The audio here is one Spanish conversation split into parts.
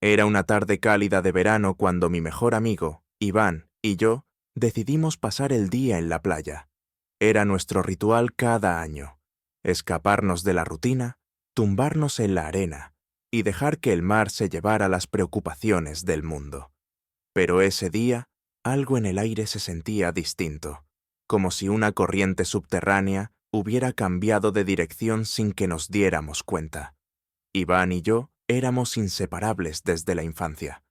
Era una tarde cálida de verano cuando mi mejor amigo, Iván, y yo decidimos pasar el día en la playa. Era nuestro ritual cada año: escaparnos de la rutina, tumbarnos en la arena y dejar que el mar se llevara las preocupaciones del mundo. Pero ese día, algo en el aire se sentía distinto, como si una corriente subterránea hubiera cambiado de dirección sin que nos diéramos cuenta. Iván y yo éramos inseparables desde la infancia.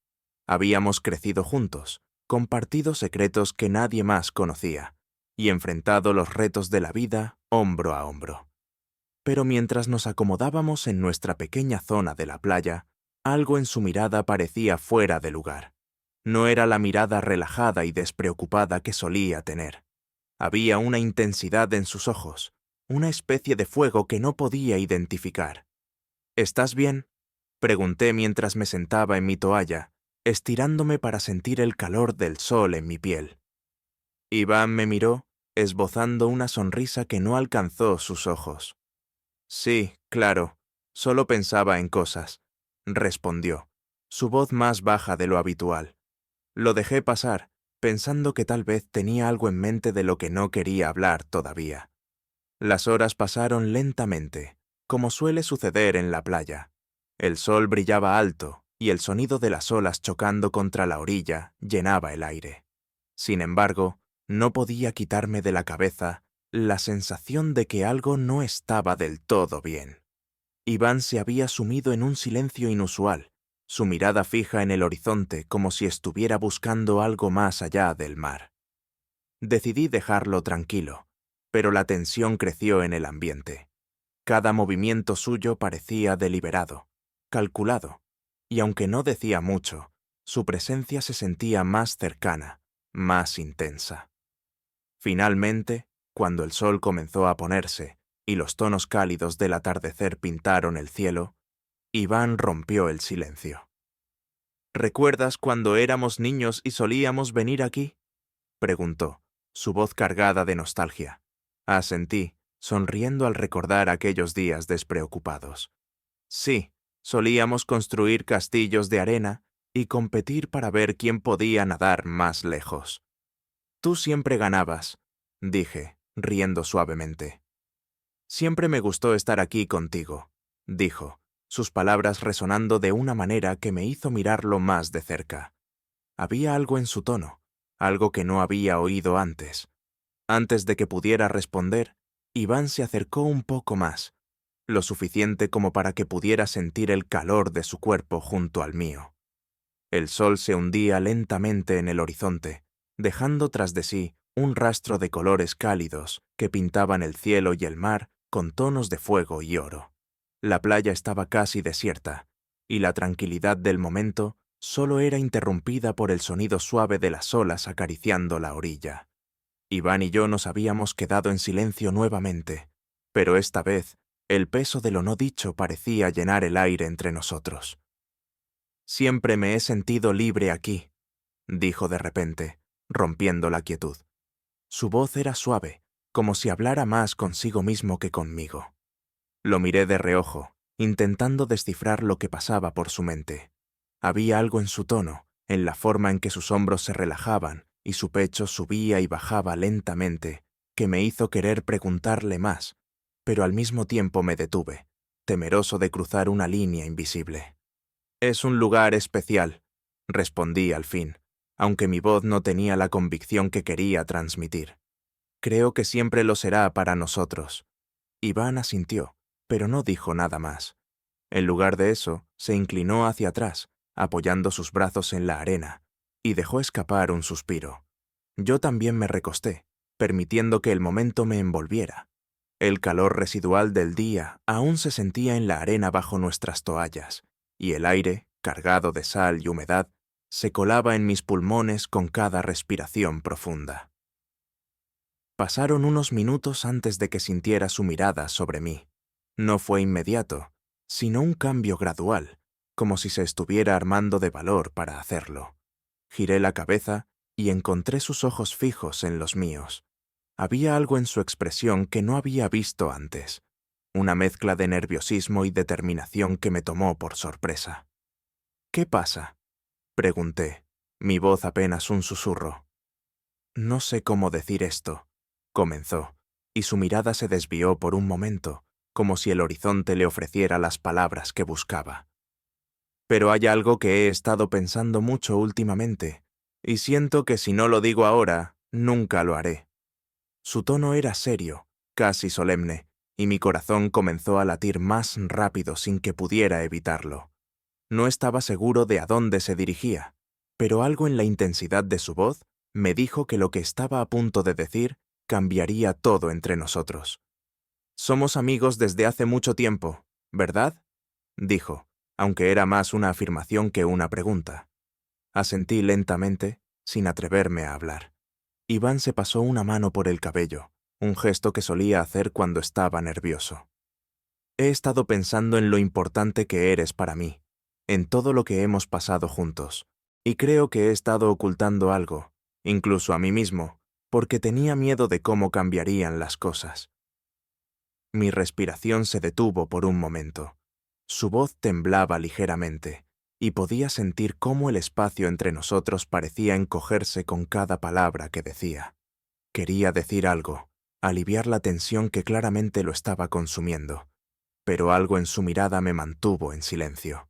Habíamos crecido juntos, compartido secretos que nadie más conocía, y enfrentado los retos de la vida hombro a hombro. Pero mientras nos acomodábamos en nuestra pequeña zona de la playa, algo en su mirada parecía fuera de lugar. No era la mirada relajada y despreocupada que solía tener. Había una intensidad en sus ojos, una especie de fuego que no podía identificar. ¿Estás bien?, pregunté mientras me sentaba en mi toalla, estirándome para sentir el calor del sol en mi piel. Iván me miró, esbozando una sonrisa que no alcanzó sus ojos. Sí, claro, solo pensaba en cosas, respondió, su voz más baja de lo habitual. Lo dejé pasar, pensando que tal vez tenía algo en mente de lo que no quería hablar todavía. Las horas pasaron lentamente, como suele suceder en la playa. El sol brillaba alto y el sonido de las olas chocando contra la orilla llenaba el aire. Sin embargo, no podía quitarme de la cabeza la sensación de que algo no estaba del todo bien. Iván se había sumido en un silencio inusual, su mirada fija en el horizonte como si estuviera buscando algo más allá del mar. Decidí dejarlo tranquilo, pero la tensión creció en el ambiente. Cada movimiento suyo parecía deliberado, calculado, y aunque no decía mucho, su presencia se sentía más cercana, más intensa. Finalmente, cuando el sol comenzó a ponerse y los tonos cálidos del atardecer pintaron el cielo, Iván rompió el silencio. ¿Recuerdas cuando éramos niños y solíamos venir aquí?, preguntó, su voz cargada de nostalgia. Asentí, sonriendo al recordar aquellos días despreocupados. Sí, solíamos construir castillos de arena y competir para ver quién podía nadar más lejos. Tú siempre ganabas, dije, riendo suavemente. Siempre me gustó estar aquí contigo, dijo, sus palabras resonando de una manera que me hizo mirarlo más de cerca. Había algo en su tono, algo que no había oído antes. Antes de que pudiera responder, Iván se acercó un poco más, lo suficiente como para que pudiera sentir el calor de su cuerpo junto al mío. El sol se hundía lentamente en el horizonte, dejando tras de sí un rastro de colores cálidos que pintaban el cielo y el mar con tonos de fuego y oro. La playa estaba casi desierta, y la tranquilidad del momento solo era interrumpida por el sonido suave de las olas acariciando la orilla. Iván y yo nos habíamos quedado en silencio nuevamente, pero esta vez el peso de lo no dicho parecía llenar el aire entre nosotros. Siempre me he sentido libre aquí, dijo de repente, rompiendo la quietud. Su voz era suave, como si hablara más consigo mismo que conmigo. Lo miré de reojo, intentando descifrar lo que pasaba por su mente. Había algo en su tono, en la forma en que sus hombros se relajaban y su pecho subía y bajaba lentamente, que me hizo querer preguntarle más, pero al mismo tiempo me detuve, temeroso de cruzar una línea invisible. Es un lugar especial, respondí al fin, aunque mi voz no tenía la convicción que quería transmitir. Creo que siempre lo será para nosotros. Iván asintió, pero no dijo nada más. En lugar de eso, se inclinó hacia atrás, apoyando sus brazos en la arena, y dejó escapar un suspiro. Yo también me recosté, permitiendo que el momento me envolviera. El calor residual del día aún se sentía en la arena bajo nuestras toallas, y el aire, cargado de sal y humedad, se colaba en mis pulmones con cada respiración profunda. Pasaron unos minutos antes de que sintiera su mirada sobre mí. No fue inmediato, sino un cambio gradual, como si se estuviera armando de valor para hacerlo. Giré la cabeza y encontré sus ojos fijos en los míos. Había algo en su expresión que no había visto antes, una mezcla de nerviosismo y determinación que me tomó por sorpresa. ¿Qué pasa?, pregunté, mi voz apenas un susurro. No sé cómo decir esto, comenzó, y su mirada se desvió por un momento, como si el horizonte le ofreciera las palabras que buscaba. Pero hay algo que he estado pensando mucho últimamente, y siento que si no lo digo ahora, nunca lo haré. Su tono era serio, casi solemne, y mi corazón comenzó a latir más rápido sin que pudiera evitarlo. No estaba seguro de a dónde se dirigía, pero algo en la intensidad de su voz me dijo que lo que estaba a punto de decir cambiaría todo entre nosotros. Somos amigos desde hace mucho tiempo, ¿verdad?, dijo, aunque era más una afirmación que una pregunta. Asentí lentamente, sin atreverme a hablar. Iván se pasó una mano por el cabello, un gesto que solía hacer cuando estaba nervioso. He estado pensando en lo importante que eres para mí, en todo lo que hemos pasado juntos, y creo que he estado ocultando algo, incluso a mí mismo, porque tenía miedo de cómo cambiarían las cosas. Mi respiración se detuvo por un momento. Su voz temblaba ligeramente, y podía sentir cómo el espacio entre nosotros parecía encogerse con cada palabra que decía. Quería decir algo, aliviar la tensión que claramente lo estaba consumiendo, pero algo en su mirada me mantuvo en silencio.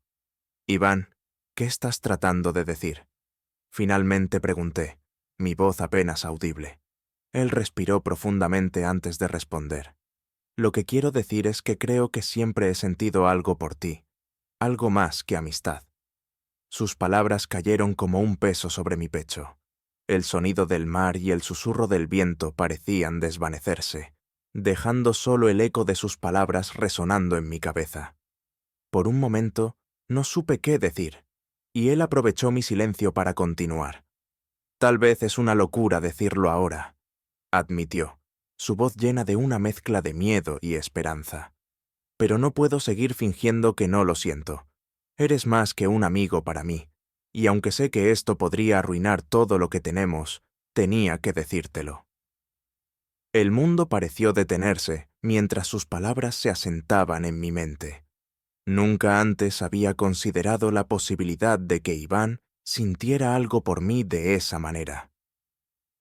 Iván, ¿qué estás tratando de decir?, finalmente pregunté, mi voz apenas audible. Él respiró profundamente antes de responder. Lo que quiero decir es que creo que siempre he sentido algo por ti, algo más que amistad. Sus palabras cayeron como un peso sobre mi pecho. El sonido del mar y el susurro del viento parecían desvanecerse, dejando solo el eco de sus palabras resonando en mi cabeza. Por un momento, no supe qué decir, y él aprovechó mi silencio para continuar. Tal vez es una locura decirlo ahora, admitió, su voz llena de una mezcla de miedo y esperanza. Pero no puedo seguir fingiendo que no lo siento. Eres más que un amigo para mí, y aunque sé que esto podría arruinar todo lo que tenemos, tenía que decírtelo. El mundo pareció detenerse mientras sus palabras se asentaban en mi mente. Nunca antes había considerado la posibilidad de que Iván sintiera algo por mí de esa manera.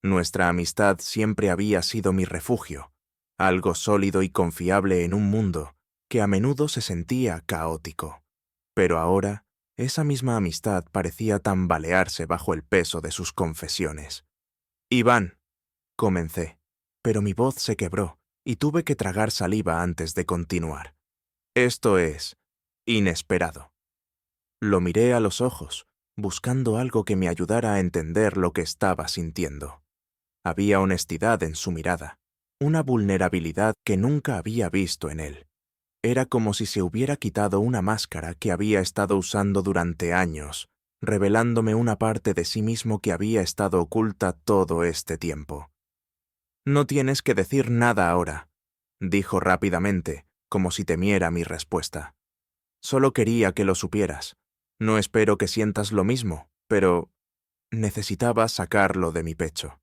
Nuestra amistad siempre había sido mi refugio, algo sólido y confiable en un mundo que a menudo se sentía caótico. Pero ahora, esa misma amistad parecía tambalearse bajo el peso de sus confesiones. Iván, comencé, pero mi voz se quebró y tuve que tragar saliva antes de continuar. Esto es inesperado. Lo miré a los ojos, buscando algo que me ayudara a entender lo que estaba sintiendo. Había honestidad en su mirada, una vulnerabilidad que nunca había visto en él. Era como si se hubiera quitado una máscara que había estado usando durante años, revelándome una parte de sí mismo que había estado oculta todo este tiempo. No tienes que decir nada ahora, dijo rápidamente, como si temiera mi respuesta. Solo quería que lo supieras. No espero que sientas lo mismo, pero necesitaba sacarlo de mi pecho.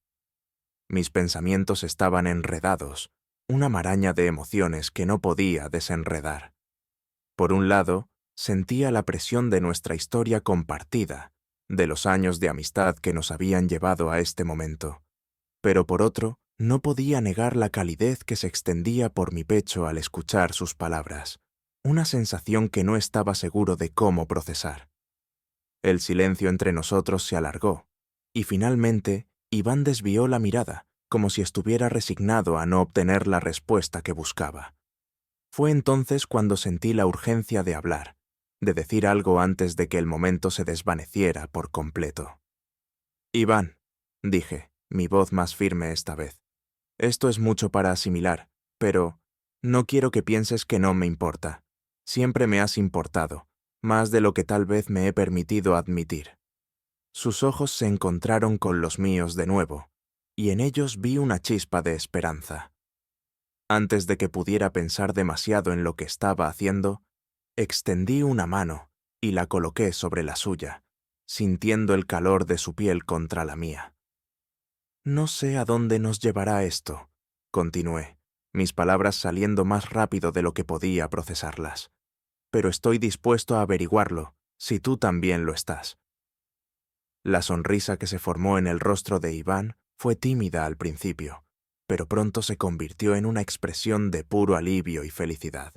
Mis pensamientos estaban enredados, una maraña de emociones que no podía desenredar. Por un lado, sentía la presión de nuestra historia compartida, de los años de amistad que nos habían llevado a este momento. Pero por otro, no podía negar la calidez que se extendía por mi pecho al escuchar sus palabras, una sensación que no estaba seguro de cómo procesar. El silencio entre nosotros se alargó, y finalmente Iván desvió la mirada, como si estuviera resignado a no obtener la respuesta que buscaba. Fue entonces cuando sentí la urgencia de hablar, de decir algo antes de que el momento se desvaneciera por completo. Iván, dije, mi voz más firme esta vez. Esto es mucho para asimilar, pero no quiero que pienses que no me importa. Siempre me has importado, más de lo que tal vez me he permitido admitir. Sus ojos se encontraron con los míos de nuevo, y en ellos vi una chispa de esperanza. Antes de que pudiera pensar demasiado en lo que estaba haciendo, extendí una mano y la coloqué sobre la suya, sintiendo el calor de su piel contra la mía. No sé a dónde nos llevará esto, continué, mis palabras saliendo más rápido de lo que podía procesarlas. Pero estoy dispuesto a averiguarlo, si tú también lo estás. La sonrisa que se formó en el rostro de Iván fue tímida al principio, pero pronto se convirtió en una expresión de puro alivio y felicidad.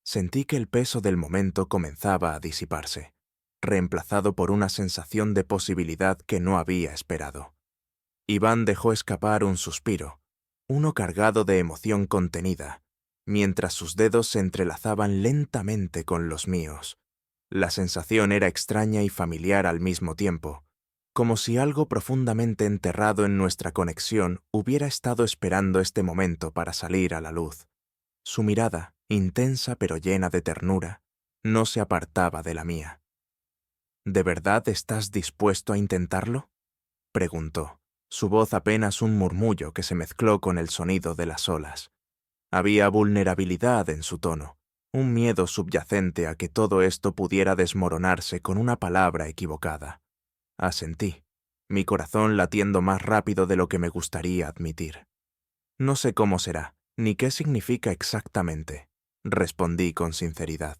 Sentí que el peso del momento comenzaba a disiparse, reemplazado por una sensación de posibilidad que no había esperado. Iván dejó escapar un suspiro, uno cargado de emoción contenida, mientras sus dedos se entrelazaban lentamente con los míos. La sensación era extraña y familiar al mismo tiempo, como si algo profundamente enterrado en nuestra conexión hubiera estado esperando este momento para salir a la luz. Su mirada, intensa pero llena de ternura, no se apartaba de la mía. ¿De verdad estás dispuesto a intentarlo?, preguntó, su voz apenas un murmullo que se mezcló con el sonido de las olas. Había vulnerabilidad en su tono, un miedo subyacente a que todo esto pudiera desmoronarse con una palabra equivocada. Asentí, mi corazón latiendo más rápido de lo que me gustaría admitir. No sé cómo será, ni qué significa exactamente, respondí con sinceridad.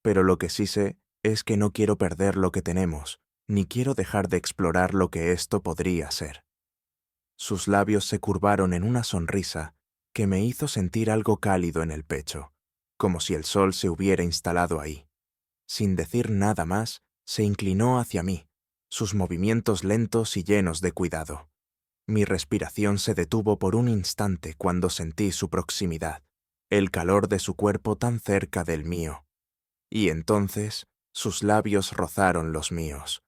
Pero lo que sí sé es que no quiero perder lo que tenemos, ni quiero dejar de explorar lo que esto podría ser. Sus labios se curvaron en una sonrisa que me hizo sentir algo cálido en el pecho, como si el sol se hubiera instalado ahí. Sin decir nada más, se inclinó hacia mí, sus movimientos lentos y llenos de cuidado. Mi respiración se detuvo por un instante cuando sentí su proximidad, el calor de su cuerpo tan cerca del mío. Y entonces, sus labios rozaron los míos.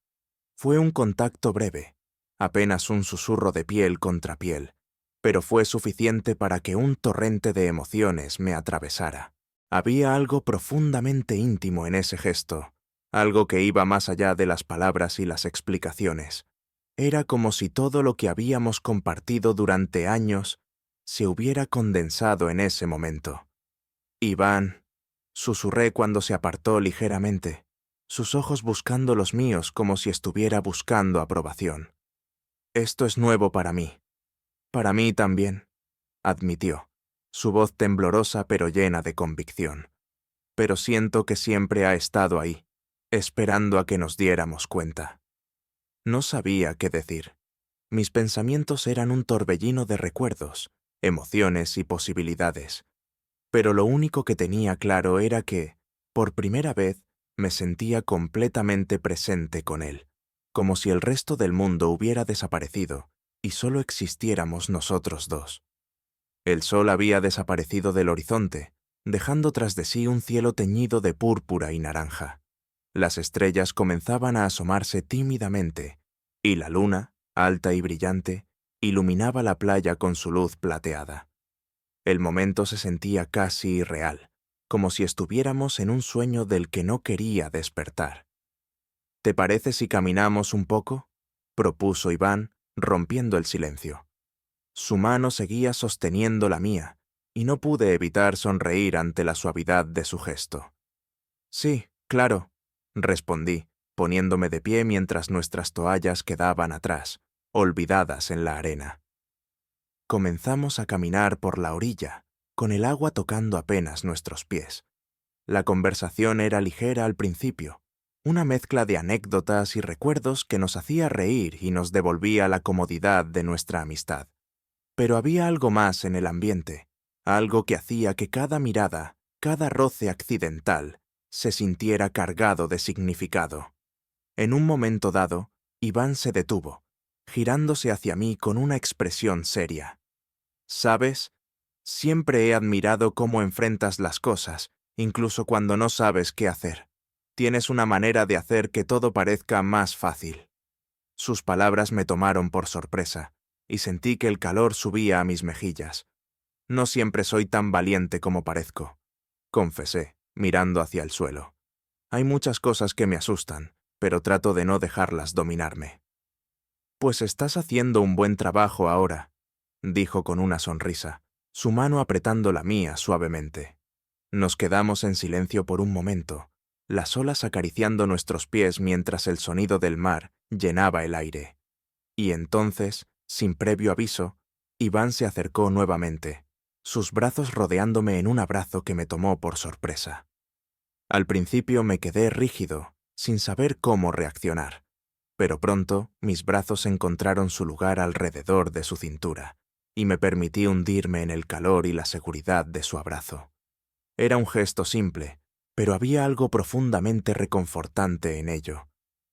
Fue un contacto breve, apenas un susurro de piel contra piel, pero fue suficiente para que un torrente de emociones me atravesara. Había algo profundamente íntimo en ese gesto, algo que iba más allá de las palabras y las explicaciones. Era como si todo lo que habíamos compartido durante años se hubiera condensado en ese momento. Iván, susurré cuando se apartó ligeramente, sus ojos buscando los míos como si estuviera buscando aprobación. Esto es nuevo para mí. Para mí también, admitió, su voz temblorosa pero llena de convicción. Pero siento que siempre ha estado ahí, esperando a que nos diéramos cuenta. No sabía qué decir. Mis pensamientos eran un torbellino de recuerdos, emociones y posibilidades. Pero lo único que tenía claro era que, por primera vez, me sentía completamente presente con él, como si el resto del mundo hubiera desaparecido y solo existiéramos nosotros dos. El sol había desaparecido del horizonte, dejando tras de sí un cielo teñido de púrpura y naranja. Las estrellas comenzaban a asomarse tímidamente, y la luna, alta y brillante, iluminaba la playa con su luz plateada. El momento se sentía casi irreal, como si estuviéramos en un sueño del que no quería despertar. ¿Te parece si caminamos un poco?, propuso Iván, rompiendo el silencio. Su mano seguía sosteniendo la mía, y no pude evitar sonreír ante la suavidad de su gesto. Sí, claro, respondí, poniéndome de pie mientras nuestras toallas quedaban atrás, olvidadas en la arena. Comenzamos a caminar por la orilla, con el agua tocando apenas nuestros pies. La conversación era ligera al principio, una mezcla de anécdotas y recuerdos que nos hacía reír y nos devolvía la comodidad de nuestra amistad. Pero había algo más en el ambiente, algo que hacía que cada mirada, cada roce accidental, se sintiera cargado de significado. En un momento dado, Iván se detuvo, girándose hacia mí con una expresión seria. ¿Sabes? Siempre he admirado cómo enfrentas las cosas, incluso cuando no sabes qué hacer. Tienes una manera de hacer que todo parezca más fácil. Sus palabras me tomaron por sorpresa, y sentí que el calor subía a mis mejillas. No siempre soy tan valiente como parezco, confesé, mirando hacia el suelo. Hay muchas cosas que me asustan, pero trato de no dejarlas dominarme. Pues estás haciendo un buen trabajo ahora, dijo con una sonrisa, su mano apretando la mía suavemente. Nos quedamos en silencio por un momento, las olas acariciando nuestros pies mientras el sonido del mar llenaba el aire. Y entonces, sin previo aviso, Iván se acercó nuevamente, sus brazos rodeándome en un abrazo que me tomó por sorpresa. Al principio me quedé rígido, sin saber cómo reaccionar. Pero pronto mis brazos encontraron su lugar alrededor de su cintura, y me permití hundirme en el calor y la seguridad de su abrazo. Era un gesto simple, pero había algo profundamente reconfortante en ello.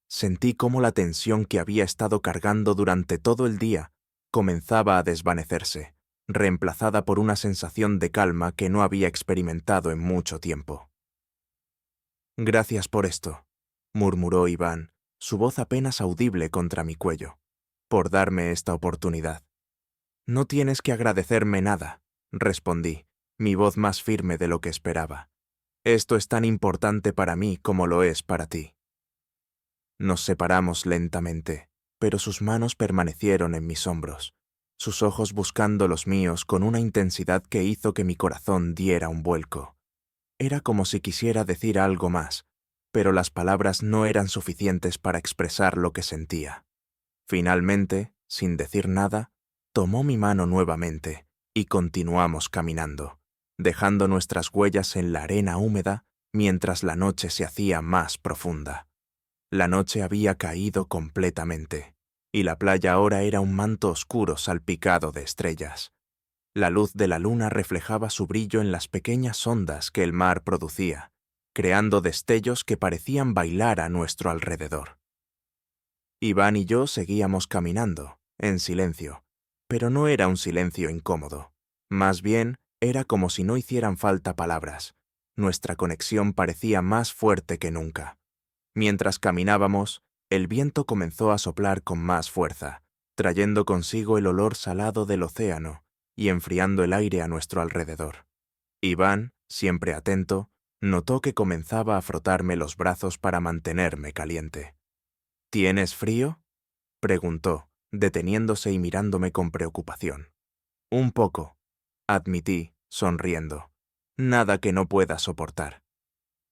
Sentí cómo la tensión que había estado cargando durante todo el día comenzaba a desvanecerse, reemplazada por una sensación de calma que no había experimentado en mucho tiempo. «Gracias por esto», murmuró Iván, su voz apenas audible contra mi cuello, «por darme esta oportunidad». «No tienes que agradecerme nada», respondí, mi voz más firme de lo que esperaba. «Esto es tan importante para mí como lo es para ti». Nos separamos lentamente, pero sus manos permanecieron en mis hombros, sus ojos buscando los míos con una intensidad que hizo que mi corazón diera un vuelco. Era como si quisiera decir algo más, pero las palabras no eran suficientes para expresar lo que sentía. Finalmente, sin decir nada, tomó mi mano nuevamente y continuamos caminando, dejando nuestras huellas en la arena húmeda mientras la noche se hacía más profunda. La noche había caído completamente, y la playa ahora era un manto oscuro salpicado de estrellas. La luz de la luna reflejaba su brillo en las pequeñas ondas que el mar producía, creando destellos que parecían bailar a nuestro alrededor. Iván y yo seguíamos caminando, en silencio, pero no era un silencio incómodo. Más bien, era como si no hicieran falta palabras. Nuestra conexión parecía más fuerte que nunca. Mientras caminábamos, el viento comenzó a soplar con más fuerza, trayendo consigo el olor salado del océano y enfriando el aire a nuestro alrededor. Iván, siempre atento, notó que comenzaba a frotarme los brazos para mantenerme caliente. «¿Tienes frío?», preguntó, deteniéndose y mirándome con preocupación. «Un poco», admití, sonriendo. «Nada que no pueda soportar».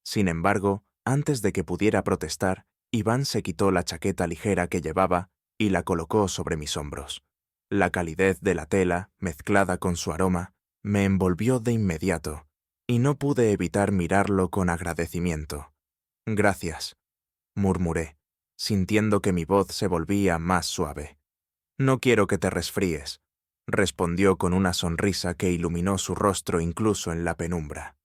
Sin embargo, antes de que pudiera protestar, Iván se quitó la chaqueta ligera que llevaba y la colocó sobre mis hombros. La calidez de la tela, mezclada con su aroma, me envolvió de inmediato, y no pude evitar mirarlo con agradecimiento. «Gracias», murmuré, sintiendo que mi voz se volvía más suave. «No quiero que te resfríes», respondió con una sonrisa que iluminó su rostro incluso en la penumbra.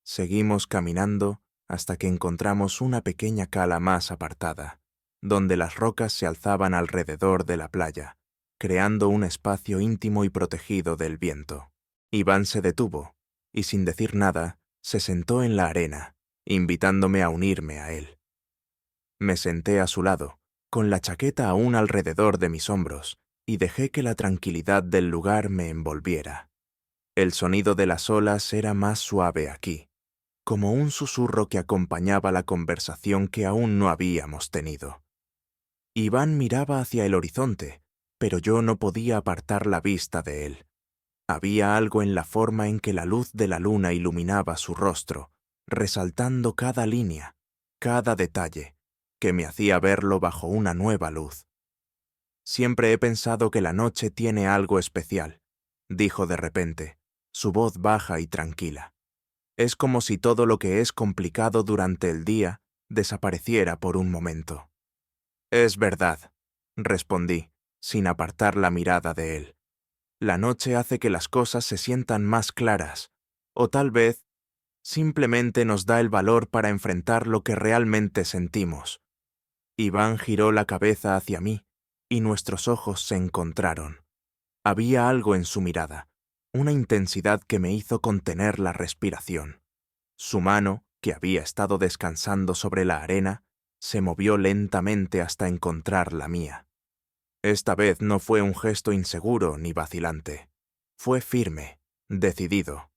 Seguimos caminando hasta que encontramos una pequeña cala más apartada, donde las rocas se alzaban alrededor de la playa, creando un espacio íntimo y protegido del viento. Iván se detuvo, y sin decir nada, se sentó en la arena, invitándome a unirme a él. Me senté a su lado, con la chaqueta aún alrededor de mis hombros, y dejé que la tranquilidad del lugar me envolviera. El sonido de las olas era más suave aquí, como un susurro que acompañaba la conversación que aún no habíamos tenido. Iván miraba hacia el horizonte, pero yo no podía apartar la vista de él. Había algo en la forma en que la luz de la luna iluminaba su rostro, resaltando cada línea, cada detalle, que me hacía verlo bajo una nueva luz. «Siempre he pensado que la noche tiene algo especial», dijo de repente, su voz baja y tranquila. «Es como si todo lo que es complicado durante el día desapareciera por un momento». «Es verdad», respondí, sin apartar la mirada de él. «La noche hace que las cosas se sientan más claras, o tal vez simplemente nos da el valor para enfrentar lo que realmente sentimos». Iván giró la cabeza hacia mí, y nuestros ojos se encontraron. Había algo en su mirada, una intensidad que me hizo contener la respiración. Su mano, que había estado descansando sobre la arena, se movió lentamente hasta encontrar la mía. Esta vez no fue un gesto inseguro ni vacilante. Fue firme, decidido.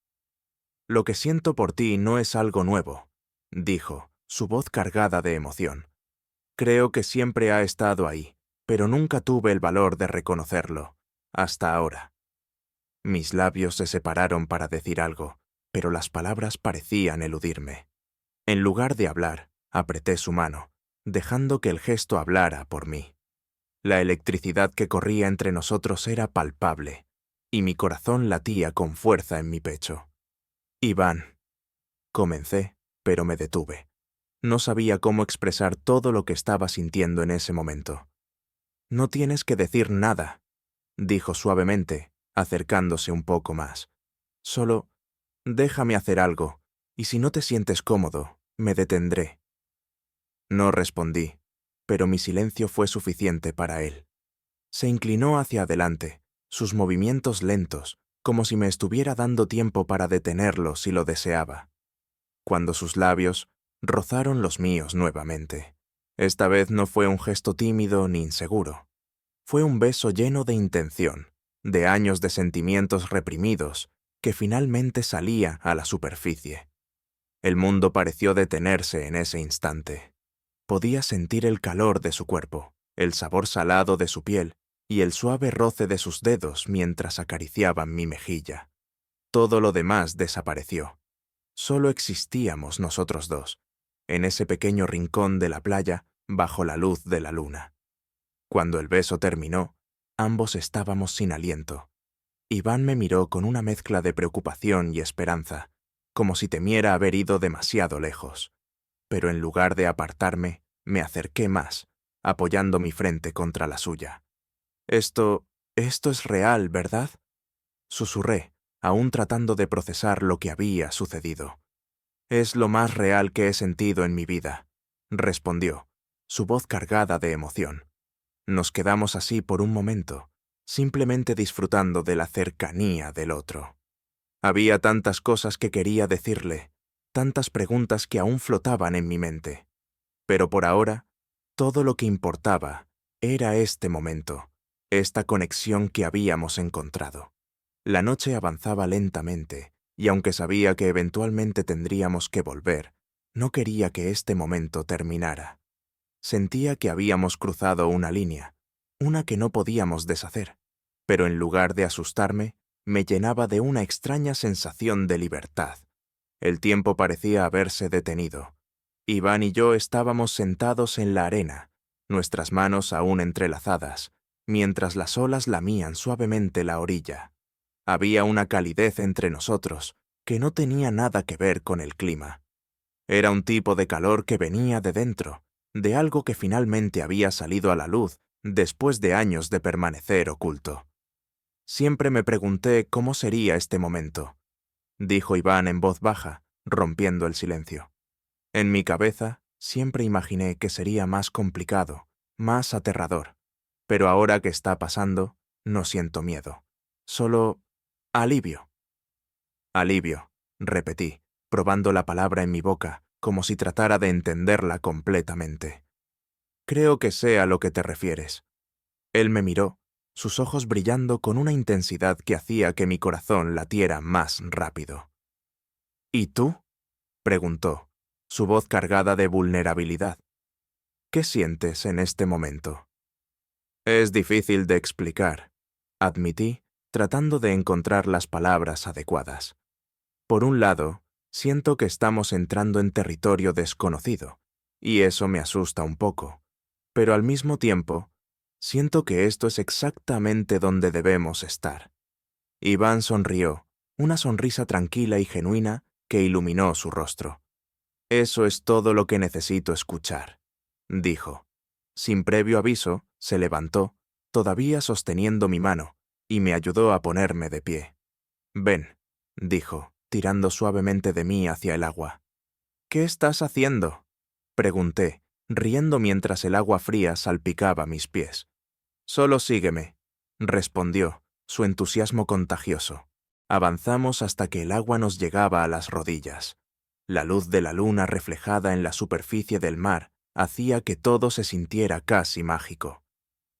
«Lo que siento por ti no es algo nuevo», dijo, su voz cargada de emoción. «Creo que siempre ha estado ahí, pero nunca tuve el valor de reconocerlo, hasta ahora». Mis labios se separaron para decir algo, pero las palabras parecían eludirme. En lugar de hablar, apreté su mano, dejando que el gesto hablara por mí. La electricidad que corría entre nosotros era palpable, y mi corazón latía con fuerza en mi pecho. «Iván», comencé, pero me detuve. No sabía cómo expresar todo lo que estaba sintiendo en ese momento. «No tienes que decir nada», dijo suavemente, acercándose un poco más. «Solo déjame hacer algo, y si no te sientes cómodo, me detendré». No respondí, pero mi silencio fue suficiente para él. Se inclinó hacia adelante, sus movimientos lentos, como si me estuviera dando tiempo para detenerlo si lo deseaba. Cuando sus labios rozaron los míos nuevamente. Esta vez no fue un gesto tímido ni inseguro. Fue un beso lleno de intención, de años de sentimientos reprimidos, que finalmente salía a la superficie. El mundo pareció detenerse en ese instante. Podía sentir el calor de su cuerpo, el sabor salado de su piel y el suave roce de sus dedos mientras acariciaban mi mejilla. Todo lo demás desapareció. Solo existíamos nosotros dos, en ese pequeño rincón de la playa bajo la luz de la luna. Cuando el beso terminó, ambos estábamos sin aliento. Iván me miró con una mezcla de preocupación y esperanza, como si temiera haber ido demasiado lejos. Pero en lugar de apartarme, me acerqué más, apoyando mi frente contra la suya. Esto es real, ¿verdad?», susurré, aún tratando de procesar lo que había sucedido. «Es lo más real que he sentido en mi vida», respondió, su voz cargada de emoción. Nos quedamos así por un momento, simplemente disfrutando de la cercanía del otro. Había tantas cosas que quería decirle, tantas preguntas que aún flotaban en mi mente. Pero por ahora, todo lo que importaba era este momento, esta conexión que habíamos encontrado. La noche avanzaba lentamente, y aunque sabía que eventualmente tendríamos que volver, no quería que este momento terminara. Sentía que habíamos cruzado una línea, una que no podíamos deshacer, pero en lugar de asustarme, me llenaba de una extraña sensación de libertad. El tiempo parecía haberse detenido. Iván y yo estábamos sentados en la arena, nuestras manos aún entrelazadas, mientras las olas lamían suavemente la orilla. Había una calidez entre nosotros que no tenía nada que ver con el clima. Era un tipo de calor que venía de dentro, de algo que finalmente había salido a la luz después de años de permanecer oculto. Siempre me pregunté cómo sería este momento, dijo Iván en voz baja, rompiendo el silencio. En mi cabeza siempre imaginé que sería más complicado, más aterrador, pero ahora que está pasando, no siento miedo, solo alivio. Alivio, repetí, probando la palabra en mi boca, como si tratara de entenderla completamente. Creo que sé a lo que te refieres. Él me miró, sus ojos brillando con una intensidad que hacía que mi corazón latiera más rápido. ¿Y tú?, preguntó, su voz cargada de vulnerabilidad. ¿Qué sientes en este momento? Es difícil de explicar, admití, tratando de encontrar las palabras adecuadas. Por un lado, siento que estamos entrando en territorio desconocido, y eso me asusta un poco, pero al mismo tiempo, siento que esto es exactamente donde debemos estar. Iván sonrió, una sonrisa tranquila y genuina que iluminó su rostro. Eso es todo lo que necesito escuchar, dijo. Sin previo aviso, se levantó, todavía sosteniendo mi mano, y me ayudó a ponerme de pie. Ven, dijo, tirando suavemente de mí hacia el agua. ¿Qué estás haciendo?, pregunté, riendo mientras el agua fría salpicaba mis pies. Solo sígueme, respondió, su entusiasmo contagioso. Avanzamos hasta que el agua nos llegaba a las rodillas. La luz de la luna reflejada en la superficie del mar hacía que todo se sintiera casi mágico.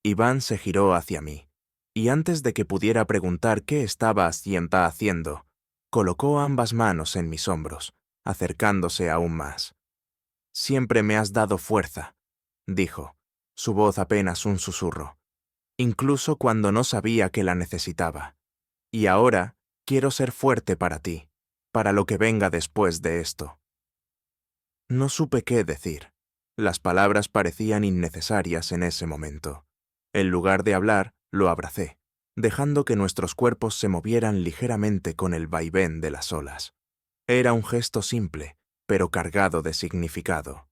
Iván se giró hacia mí, y antes de que pudiera preguntar qué estaba haciendo, colocó ambas manos en mis hombros, acercándose aún más. «Siempre me has dado fuerza», dijo, su voz apenas un susurro, «incluso cuando no sabía que la necesitaba. Y ahora quiero ser fuerte para ti, para lo que venga después de esto». No supe qué decir. Las palabras parecían innecesarias en ese momento. En lugar de hablar, lo abracé, dejando que nuestros cuerpos se movieran ligeramente con el vaivén de las olas. Era un gesto simple, pero cargado de significado.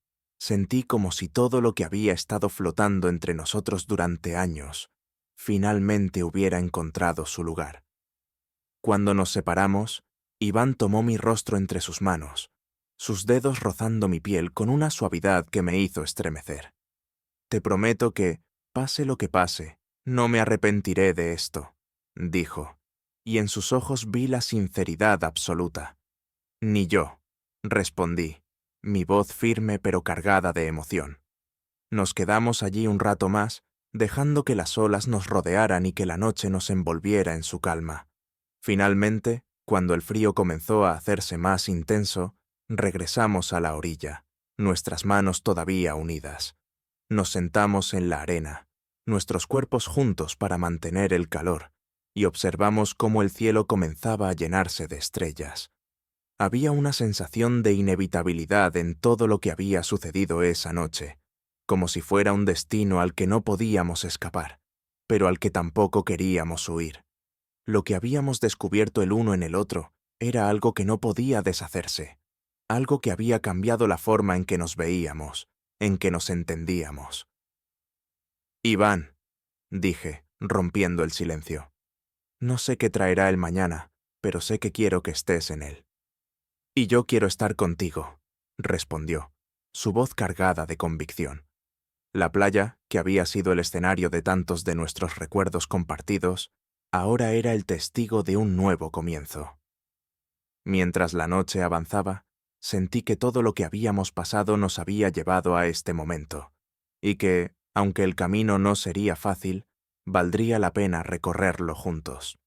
Sentí como si todo lo que había estado flotando entre nosotros durante años finalmente hubiera encontrado su lugar. Cuando nos separamos, Iván tomó mi rostro entre sus manos, sus dedos rozando mi piel con una suavidad que me hizo estremecer. «Te prometo que, pase lo que pase, no me arrepentiré de esto», dijo, y en sus ojos vi la sinceridad absoluta. «Ni yo», respondí, mi voz firme pero cargada de emoción. Nos quedamos allí un rato más, dejando que las olas nos rodearan y que la noche nos envolviera en su calma. Finalmente, cuando el frío comenzó a hacerse más intenso, regresamos a la orilla, nuestras manos todavía unidas. Nos sentamos en la arena, nuestros cuerpos juntos para mantener el calor, y observamos cómo el cielo comenzaba a llenarse de estrellas. Había una sensación de inevitabilidad en todo lo que había sucedido esa noche, como si fuera un destino al que no podíamos escapar, pero al que tampoco queríamos huir. Lo que habíamos descubierto el uno en el otro era algo que no podía deshacerse, algo que había cambiado la forma en que nos veíamos, en que nos entendíamos. «Iván», dije, rompiendo el silencio, «no sé qué traerá el mañana, pero sé que quiero que estés en él». «Y yo quiero estar contigo», respondió, su voz cargada de convicción. La playa, que había sido el escenario de tantos de nuestros recuerdos compartidos, ahora era el testigo de un nuevo comienzo. Mientras la noche avanzaba, sentí que todo lo que habíamos pasado nos había llevado a este momento, y que, aunque el camino no sería fácil, valdría la pena recorrerlo juntos.